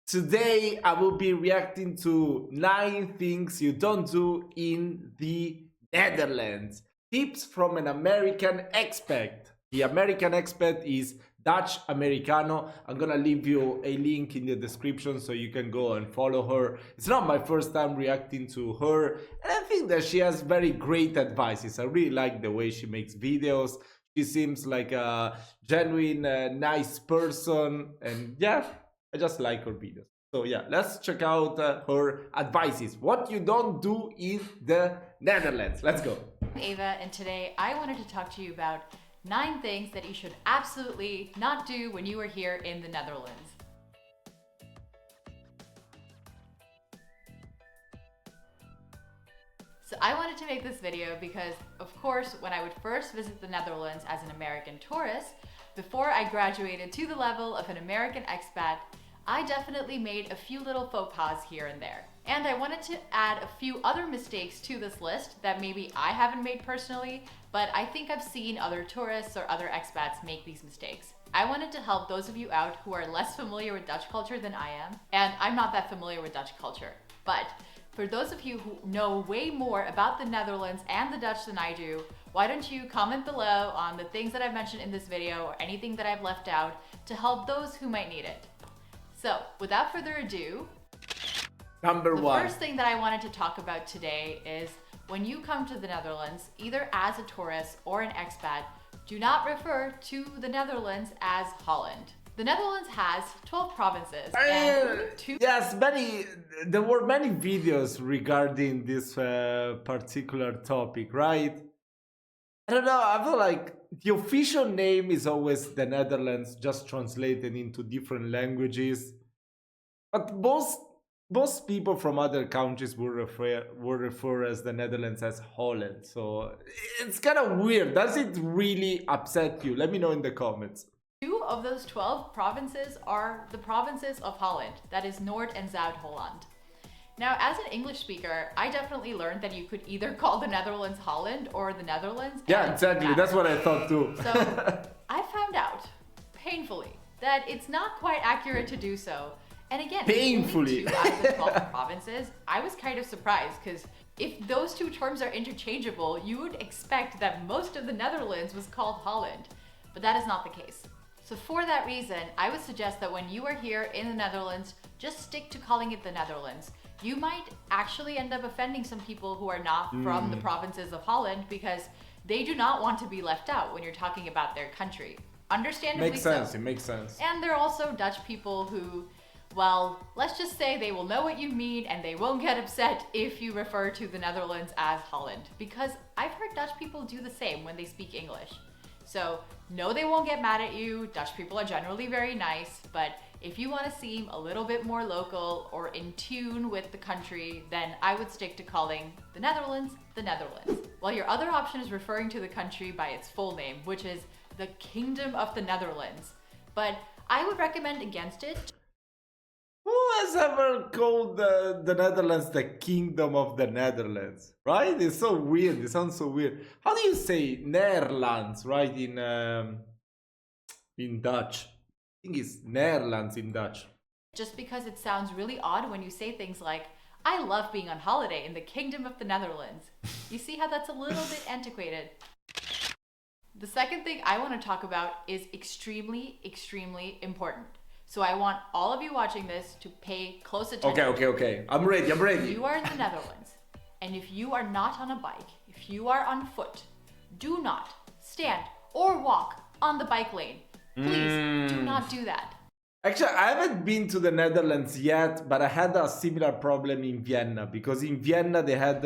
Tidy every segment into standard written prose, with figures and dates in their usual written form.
Today I will be reacting to 9 things you don't do in the Netherlands. Tips from an American expat. The American expat is Dutch Americano. I'm gonna leave you a link in the description so you can go and follow her. It's not my first time reacting to her, and I think that she has very great advices. I really like the way she makes videos. She seems like a genuine, nice person, and yeah, I just like her videos. So yeah, let's check out her advices. What you don't do in the Netherlands. Let's go. I'm Ava, and today I wanted to talk to you about 9 things that you should absolutely not do when you are here in the Netherlands. So I wanted to make this video because, of course, when I would first visit the Netherlands as an American tourist, before I graduated to the level of an American expat, I definitely made a few little faux pas here and there. And I wanted to add a few other mistakes to this list that maybe I haven't made personally, but I think I've seen other tourists or other expats make these mistakes. I wanted to help those of you out who are less familiar with Dutch culture than I am, and I'm not that familiar with Dutch culture. But for those of you who know way more about the Netherlands and the Dutch than I do, why don't you comment below on the things that I've mentioned in this video or anything that I've left out to help those who might need it. So, without further ado, Number the one. first thing that I wanted to talk about today is when you come to the Netherlands, either as a tourist or an expat, do not refer to the Netherlands as Holland. The Netherlands has 12 provinces and Yes, there were many videos regarding this particular topic, right? I don't know, I feel like the official name is always the Netherlands, just translated into different languages. But most people from other countries will refer as the Netherlands as Holland. So it's kind of weird. Does it really upset you? Let me know in the comments. 2 of those 12 provinces are the provinces of Holland, that is Noord and Zuid-Holland. Now, as an English speaker, I definitely learned that you could either call the Netherlands Holland or the Netherlands. Yeah, exactly. That's what I thought too. So I found out, painfully, that it's not quite accurate to do so. And again, painfully, 2 out of the 12 provinces, I was kind of surprised because if those 2 terms are interchangeable, you would expect that most of the Netherlands was called Holland, but that is not the case. So for that reason, I would suggest that when you are here in the Netherlands, just stick to calling it the Netherlands. You might actually end up offending some people who are not from the provinces of Holland because they do not want to be left out when you're talking about their country. Understandably makes sense. so. It makes sense. And there are also Dutch people who, well, let's just say they will know what you mean and they won't get upset if you refer to the Netherlands as Holland, because I've heard Dutch people do the same when they speak English. So no, they won't get mad at you. Dutch people are generally very nice, but if you want to seem a little bit more local or in tune with the country, then I would stick to calling the Netherlands the Netherlands. While your other option is referring to the country by its full name, which is the Kingdom of the Netherlands. But I would recommend against it. Who has ever called the Netherlands the Kingdom of the Netherlands? Right? It's so weird. It sounds so weird. How do you say Netherlands, right? In Dutch. I think it's Netherlands in Dutch. Just because it sounds really odd when you say things like, I love being on holiday in the Kingdom of the Netherlands. You see how that's a little bit antiquated. The second thing I want to talk about is extremely, extremely important. So I want all of you watching this to pay close attention. Okay. I'm ready. You are in the Netherlands, and if you are not on a bike, if you are on foot, do not stand or walk on the bike lane. Please do not do that. Actually, I haven't been to the Netherlands yet, but I had a similar problem in Vienna, because in Vienna they had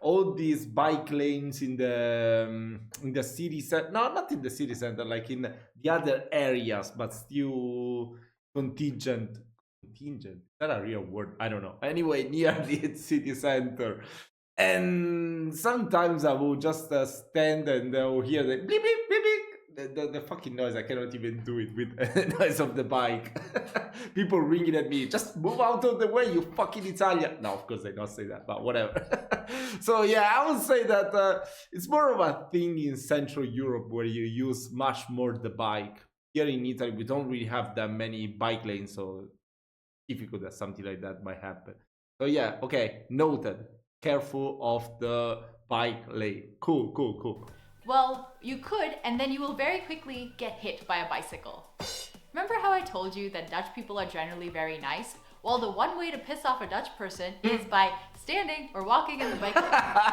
all these bike lanes in the city center. No, not in the city center, like in the other areas, but still contingent. Contingent? Is that a real word? I don't know. Anyway, near the city center. And sometimes I will just stand and I will hear the beep, beep, beep, beep. The fucking noise. I cannot even do it with the noise of the bike. People ringing at me, just move out of the way, you fucking Italian. No, of course they don't say that, but whatever. So yeah, I would say that it's more of a thing in Central Europe where you use much more the bike. Here in Italy, we don't really have that many bike lanes, so difficult that something like that might happen. So yeah, okay, noted. Careful of the bike lane. Cool, cool, cool. Well, you could, and then you will very quickly get hit by a bicycle. Remember how I told you that Dutch people are generally very nice? Well, the one way to piss off a Dutch person is by standing or walking in the bike lane.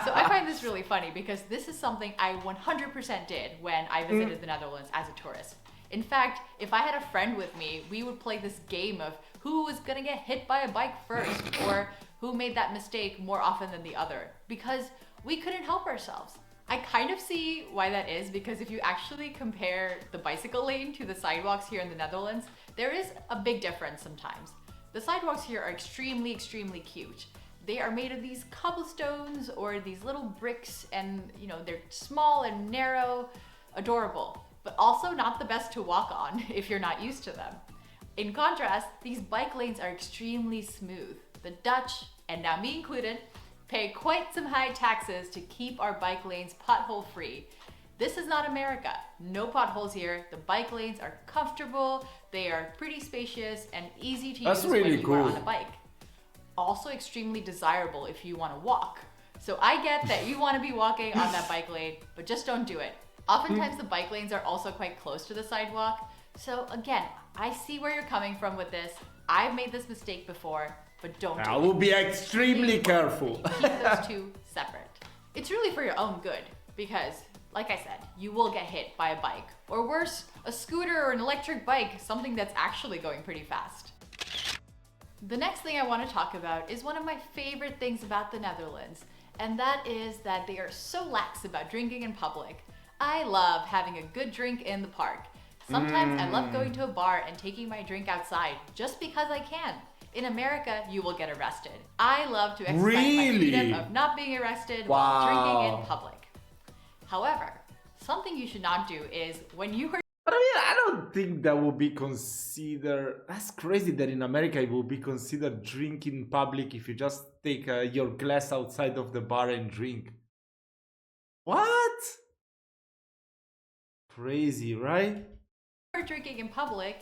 So I find this really funny because this is something I 100% did when I visited the Netherlands as a tourist. In fact, if I had a friend with me, we would play this game of who was gonna get hit by a bike first, or who made that mistake more often than the other, because we couldn't help ourselves. I kind of see why that is, because if you actually compare the bicycle lane to the sidewalks here in the Netherlands, there is a big difference sometimes. The sidewalks here are extremely, extremely cute. They are made of these cobblestones or these little bricks, and you know, they're small and narrow, adorable, but also not the best to walk on if you're not used to them. In contrast, these bike lanes are extremely smooth. The Dutch, and now me included, pay quite some high taxes to keep our bike lanes pothole free. This is not America. No potholes here. The bike lanes are comfortable, they are pretty spacious and easy to use really when you are cool. on a bike. Also extremely desirable if you want to walk. So I get that you want to be walking on that bike lane, but just don't do it. Oftentimes the bike lanes are also quite close to the sidewalk. So again, I see where you're coming from with this. I've made this mistake before, but don't do it. I will be extremely careful. Keep those two separate. It's really for your own good because, like I said, you will get hit by a bike, or worse, a scooter or an electric bike, something that's actually going pretty fast. The next thing I want to talk about is one of my favorite things about the Netherlands, and that is that they are so lax about drinking in public. I love having a good drink in the park. Sometimes I love going to a bar and taking my drink outside just because I can. In America, you will get arrested. I love to exercise my freedom of not being arrested while drinking in public. However, something you should not do is when you are But I mean, I don't think that will be considered. That's crazy that in America it will be considered drinking in public if you just take your glass outside of the bar and drink. What? Crazy, right? drinking in public,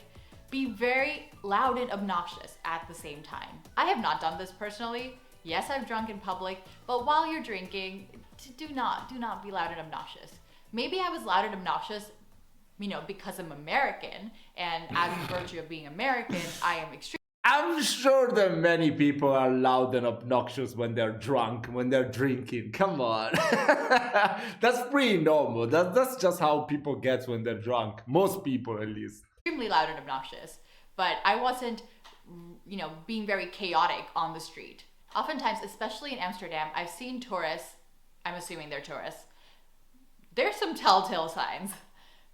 be very loud and obnoxious at the same time. I have not done this personally. Yes, I've drunk in public, but while you're drinking, do not be loud and obnoxious. Maybe I was loud and obnoxious, because I'm American, and as a virtue of being American, I am extremely. I'm sure that many people are loud and obnoxious when they're drunk, when they're drinking. Come on. That's pretty normal. That's just how people get when they're drunk. Most people, at least. Extremely loud and obnoxious, but I wasn't, being very chaotic on the street. Oftentimes, especially in Amsterdam, I've seen tourists, I'm assuming they're tourists, there's some telltale signs,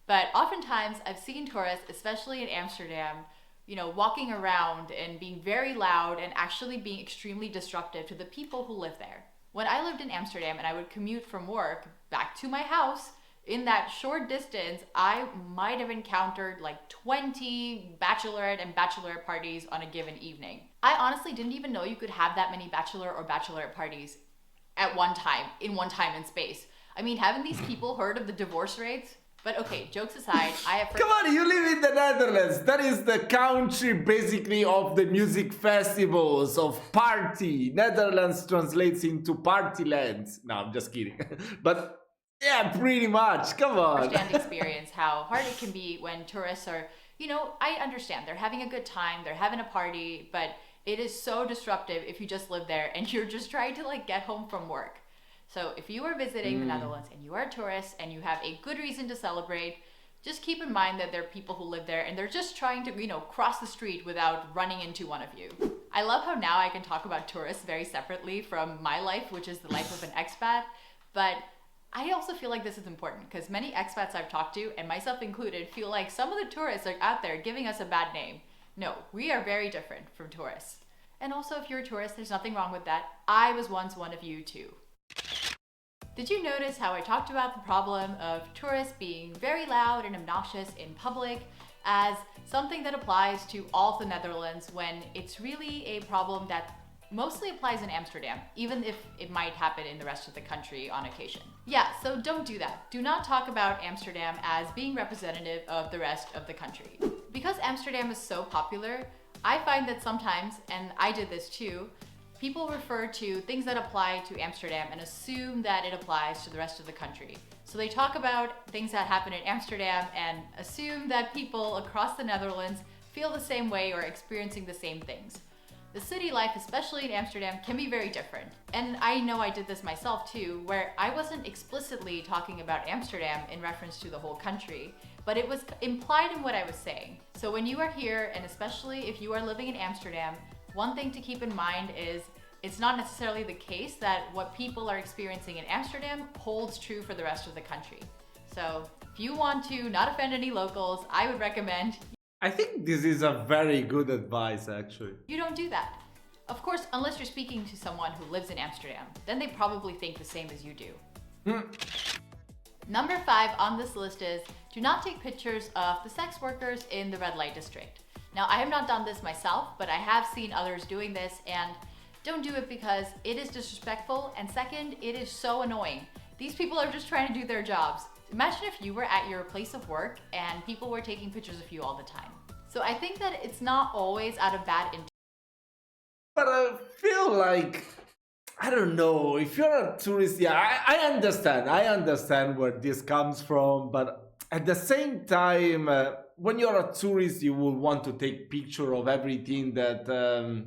but oftentimes I've seen tourists, especially in Amsterdam, walking around and being very loud and actually being extremely disruptive to the people who live there. When I lived in Amsterdam and I would commute from work back to my house, in that short distance, I might have encountered like 20 bachelorette and bachelorette parties on a given evening. I honestly didn't even know you could have that many bachelor or bachelorette parties at one time, in one time and space. I mean, haven't these people heard of the divorce rates? But okay, jokes aside, I have... Come on, you live in the Netherlands. That is the country, basically, of the music festivals, of party. Netherlands translates into party land. No, I'm just kidding. But yeah, pretty much. Come on. Understand experience how hard it can be when tourists are, I understand. They're having a good time. They're having a party. But it is so disruptive if you just live there and you're just trying to get home from work. So if you are visiting the Netherlands and you are a tourist and you have a good reason to celebrate, just keep in mind that there are people who live there and they're just trying to, cross the street without running into one of you. I love how now I can talk about tourists very separately from my life, which is the life of an expat. But I also feel like this is important because many expats I've talked to, and myself included, feel like some of the tourists are out there giving us a bad name. No, we are very different from tourists. And also, if you're a tourist, there's nothing wrong with that. I was once one of you too. Did you notice how I talked about the problem of tourists being very loud and obnoxious in public as something that applies to all of the Netherlands when it's really a problem that mostly applies in Amsterdam, even if it might happen in the rest of the country on occasion? Yeah, so don't do that. Do not talk about Amsterdam as being representative of the rest of the country. Because Amsterdam is so popular, I find that sometimes, and I did this too, people refer to things that apply to Amsterdam and assume that it applies to the rest of the country. So they talk about things that happen in Amsterdam and assume that people across the Netherlands feel the same way or experiencing the same things. The city life, especially in Amsterdam, can be very different. And I know I did this myself too, where I wasn't explicitly talking about Amsterdam in reference to the whole country, but it was implied in what I was saying. So when you are here, and especially if you are living in Amsterdam, one thing to keep in mind is it's not necessarily the case that what people are experiencing in Amsterdam holds true for the rest of the country. So if you want to not offend any locals, I would recommend I think this is a very good advice, actually. you don't do that. Of course, unless you're speaking to someone who lives in Amsterdam, then they probably think the same as you do. Number 5 on this list is do not take pictures of the sex workers in the red light district. Now, I have not done this myself, but I have seen others doing this, and don't do it because it is disrespectful, and second, it is so annoying. These people are just trying to do their jobs. Imagine if you were at your place of work and people were taking pictures of you all the time. So I think that it's not always out of bad intent. But I feel like, I don't know, if you're a tourist, yeah, I understand where this comes from, but at the same time, when you're a tourist, you will want to take picture of everything that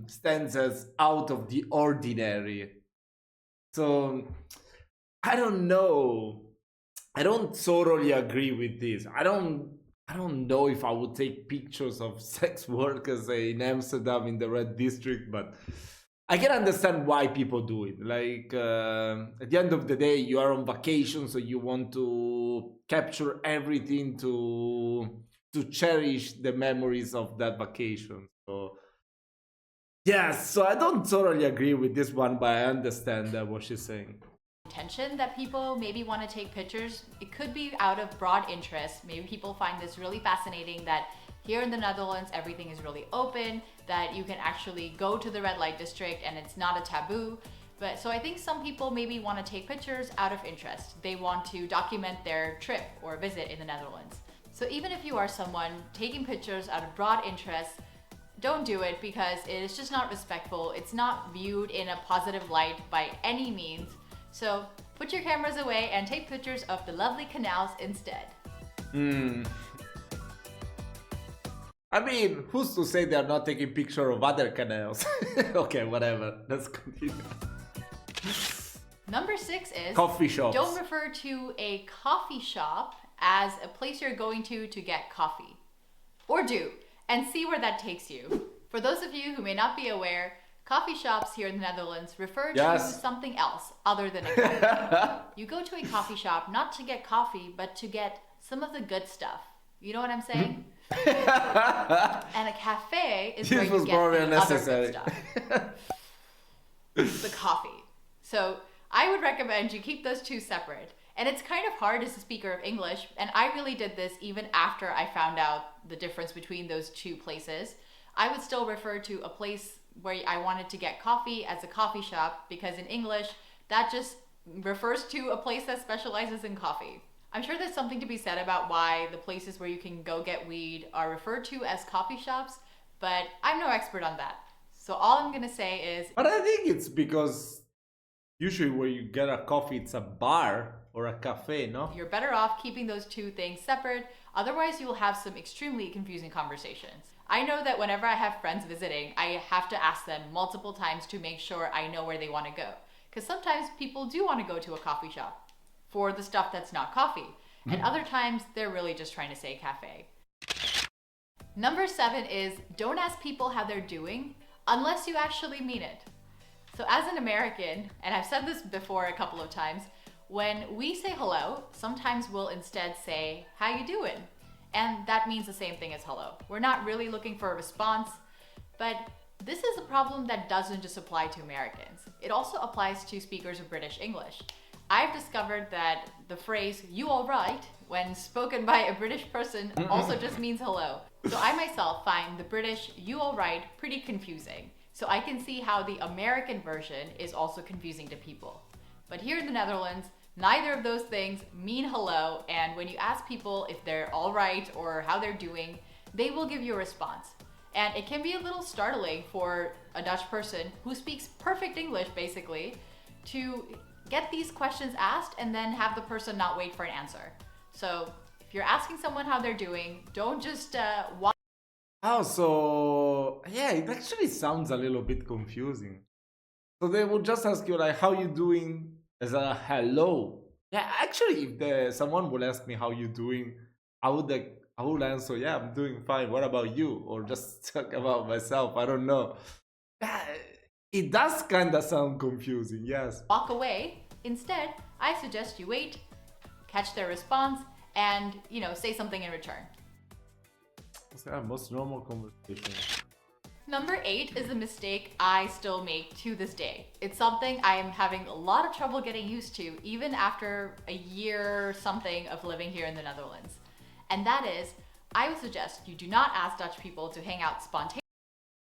stands as out of the ordinary. So, I don't know. I don't totally agree with this. I don't know if I would take pictures of sex workers in Amsterdam in the red district, but I can understand why people do it. Like at the end of the day, you are on vacation, so you want to capture everything to cherish the memories of that vacation. So yes, so I don't totally agree with this one, but I understand what she's saying. Intention that people maybe want to take pictures. It could be out of broad interest. Maybe people find this really fascinating that here in the Netherlands everything is really open, that you can actually go to the red light district and it's not a taboo. But so I think some people maybe want to take pictures out of interest. They want to document their trip or visit in the Netherlands. So even if you are someone taking pictures out of broad interest, don't do it because it is just not respectful. It's not viewed in a positive light by any means. So put your cameras away and take pictures of the lovely canals instead. I mean, who's to say they're not taking picture of other canals? Okay, whatever. Let's continue. Number 6 is coffee shops. Don't refer to a coffee shop as a place you're going to get coffee. Or do, and see where that takes you. For those of you who may not be aware, coffee shops here in the Netherlands refer to something else other than a cafe. You go to a coffee shop not to get coffee, but to get some of the good stuff. You know what I'm saying? And a cafe is where you get the other good stuff. The coffee. So I would recommend you keep those two separate. And it's kind of hard as a speaker of English, and I really did this even after I found out the difference between those two places. I would still refer to a place where I wanted to get coffee as a coffee shop, because in English, that just refers to a place that specializes in coffee. I'm sure there's something to be said about why the places where you can go get weed are referred to as coffee shops, but I'm no expert on that. So all I'm gonna say is... But I think it's because usually where you get a coffee, it's a bar or a cafe, no? You're better off keeping those two things separate, otherwise you will have some extremely confusing conversations. I know that whenever I have friends visiting, I have to ask them multiple times to make sure I know where they want to go. Because sometimes people do want to go to a coffee shop for the stuff that's not coffee. And other times, they're really just trying to say cafe. Number 7 is don't ask people how they're doing unless you actually mean it. So as an American, and I've said this before a couple of times, when we say hello, sometimes we'll instead say, how you doing? And that means the same thing as hello. We're not really looking for a response, but this is a problem that doesn't just apply to Americans. It also applies to speakers of British English. I've discovered that the phrase, you all right, when spoken by a British person also just means hello. So I myself find the British you all right pretty confusing. So I can see how the American version is also confusing to people. But here in the Netherlands, neither of those things mean hello, and when you ask people if they're all right or how they're doing, they will give you a response. And it can be a little startling for a Dutch person who speaks perfect English, basically, to get these questions asked and then have the person not wait for an answer. So if you're asking someone how they're doing, don't just walk. Oh, so yeah, it actually sounds a little bit confusing. So they would just ask you like, "How you doing?" as a hello. Yeah, actually, if someone would ask me how you doing, I would answer, "Yeah, I'm doing fine. What about you?" Or just talk about myself. I don't know. Yeah, it does kind of sound confusing. Yes. Walk away. Instead, I suggest you wait, catch their response, and say something in return. What's the most normal conversation? Number 8 is a mistake I still make to this day. It's something I am having a lot of trouble getting used to, even after a year or something of living here in the Netherlands. And that is, I would suggest you do not ask Dutch people to hang out spontaneously.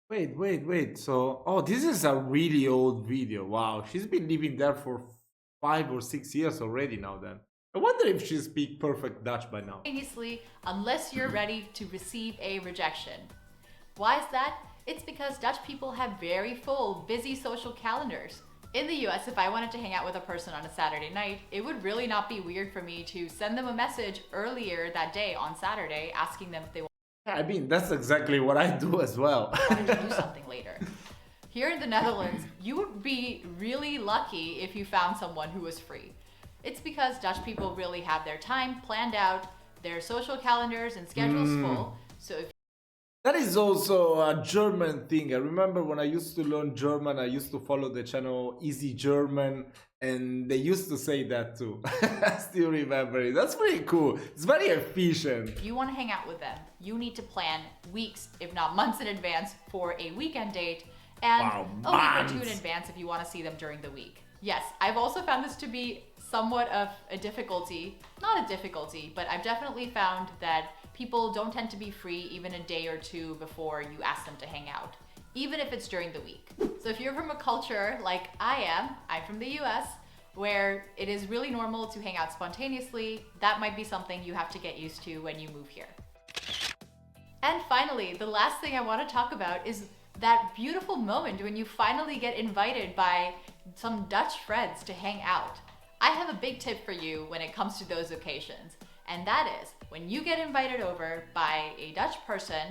Wait. So, oh, this is a really old video. Wow, she's been living there for 5 or 6 years already now then. I wonder if she speaks perfect Dutch by now. Unless you're ready to receive a rejection. Why is that? It's because Dutch people have very full, busy social calendars. In the US, if I wanted to hang out with a person on a Saturday night, it would really not be weird for me to send them a message earlier that day on Saturday asking them if they I mean, that's exactly what I do as well. wanted to do something later. Here in the Netherlands, you would be really lucky if you found someone who was free. It's because Dutch people really have their time planned out, their social calendars and schedules full. So if That is also a German thing. I remember when I used to learn German, I used to follow the channel Easy German, and they used to say that too. I still remember it. That's pretty cool. It's very efficient. you want to hang out with them, you need to plan weeks, if not months in advance for a weekend date, and Wow, a week or two in months. advance if you want to see them during the week. Yes, I've also found this to be somewhat of a difficulty. Not a difficulty, but I've definitely found that people don't tend to be free even a day or two before you ask them to hang out, even if it's during the week. So if you're from a culture like I am, I'm from the US, where it is really normal to hang out spontaneously, that might be something you have to get used to when you move here. And finally, the last thing I want to talk about is that beautiful moment when you finally get invited by some Dutch friends to hang out. I have a big tip for you when it comes to those occasions, and that is when you get invited over by a Dutch person,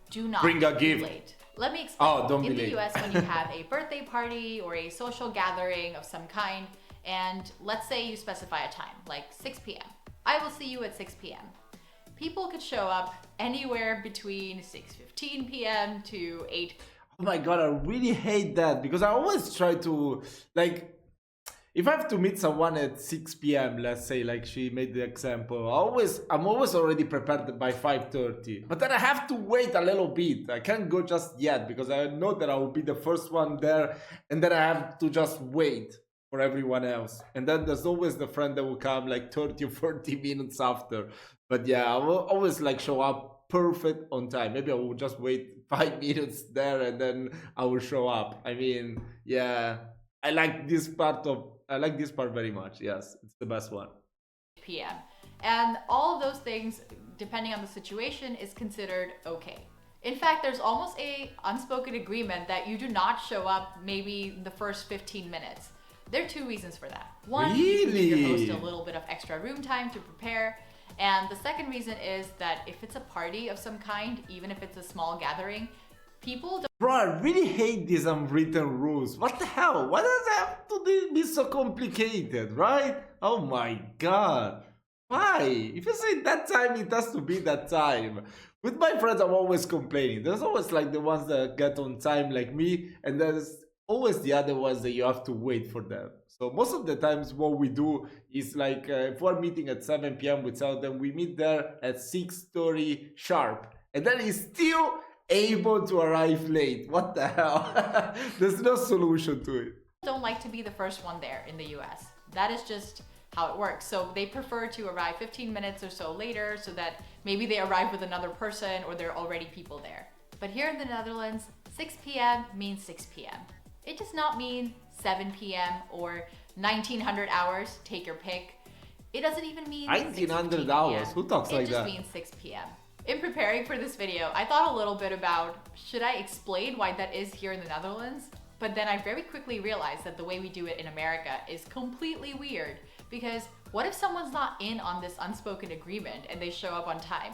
do not Bring a be gift. late. Let me explain. Oh, don't be In the late. US, when you have a birthday party or a social gathering of some kind, and let's say you specify a time, like 6 p.m. I will see you at 6 p.m. People could show up anywhere between 6:15 p.m. to 8. Oh my god, I really hate that because I always try to, like, if I have to meet someone at 6 p.m., let's say, like she made the example, I'm always already prepared by 5:30. But then I have to wait a little bit. I can't go just yet because I know that I will be the first one there, and then I have to just wait for everyone else. And then there's always the friend that will come like 30 or 40 minutes after. But yeah, I will always like show up perfect on time. Maybe I will just wait 5 minutes there and then I will show up. I mean, yeah, I like this part very much. Yes, it's the best one. p.m. And all of those things, depending on the situation, is considered okay. In fact, there's almost a unspoken agreement that you do not show up maybe the first 15 minutes. There are two reasons for that. One, you can give your host Really? a little bit of extra room time to prepare. And the second reason is that if it's a party of some kind, even if it's a small gathering, people Bro, I really hate these unwritten rules. What the hell? Why does it have to be so complicated, right? Oh my god. Why? If you say that time, it has to be that time. With my friends, I'm always complaining. There's always like the ones that get on time like me, and there's always the other ones that you have to wait for them. So most of the times what we do is like if we're meeting at 7 p.m. we tell them we meet there at 6:30 sharp. And then he's still able to arrive late. What the hell? There's no solution to it. don't like to be the first one there in the US. That is just how it works. So they prefer to arrive 15 minutes or so later so that maybe they arrive with another person or there are already people there. But here in the Netherlands, 6 p.m. means 6 p.m. It does not mean 7 p.m. or 1900 hours, take your pick. It doesn't even mean 1900 6:15 hours? p.m. Who talks like It that? just means 6 p.m. In preparing for this video, I thought a little bit about, should I explain why that is here in the Netherlands? But then I very quickly realized that the way we do it in America is completely weird, because what if someone's not in on this unspoken agreement and they show up on time?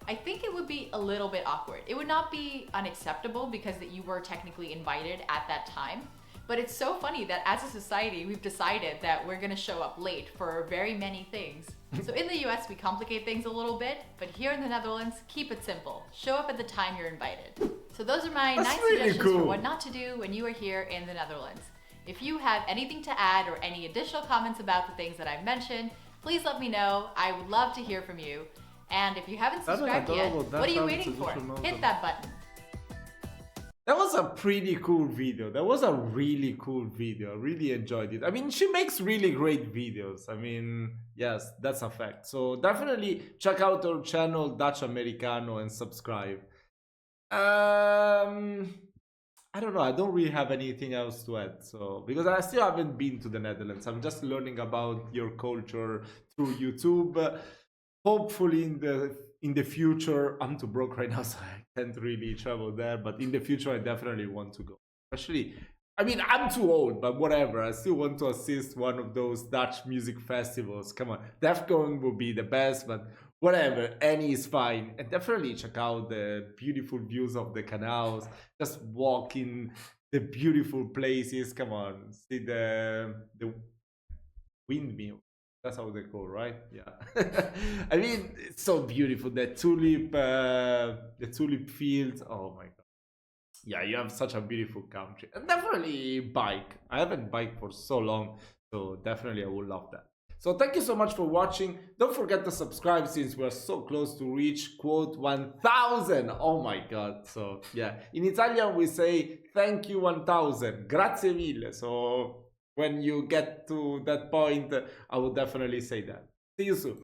I think it would be a little bit awkward. It would not be unacceptable because that you were technically invited at that time. But it's so funny that as a society, we've decided that we're gonna show up late for very many things. So in the US, we complicate things a little bit, but here in the Netherlands, keep it simple. Show up at the time you're invited. So those are my 9 suggestions for what not to do when you are here in the Netherlands. If you have anything to add or any additional comments about the things that I've mentioned, please let me know. I would love to hear from you. And if you haven't subscribed yet, what are you waiting for? Hit that button. That was a pretty cool video. That was a really cool video. I really enjoyed it. I mean, she makes really great videos. I mean, yes, that's a fact. So definitely check out her channel, Dutch Americano, and subscribe. I don't know. I don't really have anything else to add. So because I still haven't been to the Netherlands. I'm just learning about your culture through YouTube. Hopefully in the future, I'm too broke right now, so I can't really travel there. But in the future, I definitely want to go. Especially, I mean, I'm too old, but whatever. I still want to assist one of those Dutch music festivals. Come on, Defcon would be the best, but whatever, any is fine. And definitely check out the beautiful views of the canals. Just walk in the beautiful places. Come on, see the windmill. That's how they call, right? Yeah. I mean, it's so beautiful. The tulip fields. Oh my god. Yeah, you have such a beautiful country. And definitely bike. I haven't biked for so long, so definitely I would love that. So thank you so much for watching. Don't forget to subscribe since we're so close to reach quote 1000. Oh my god. So yeah, in Italian we say thank you 1000. Grazie mille. So when you get to that point, I will definitely say that. See you soon.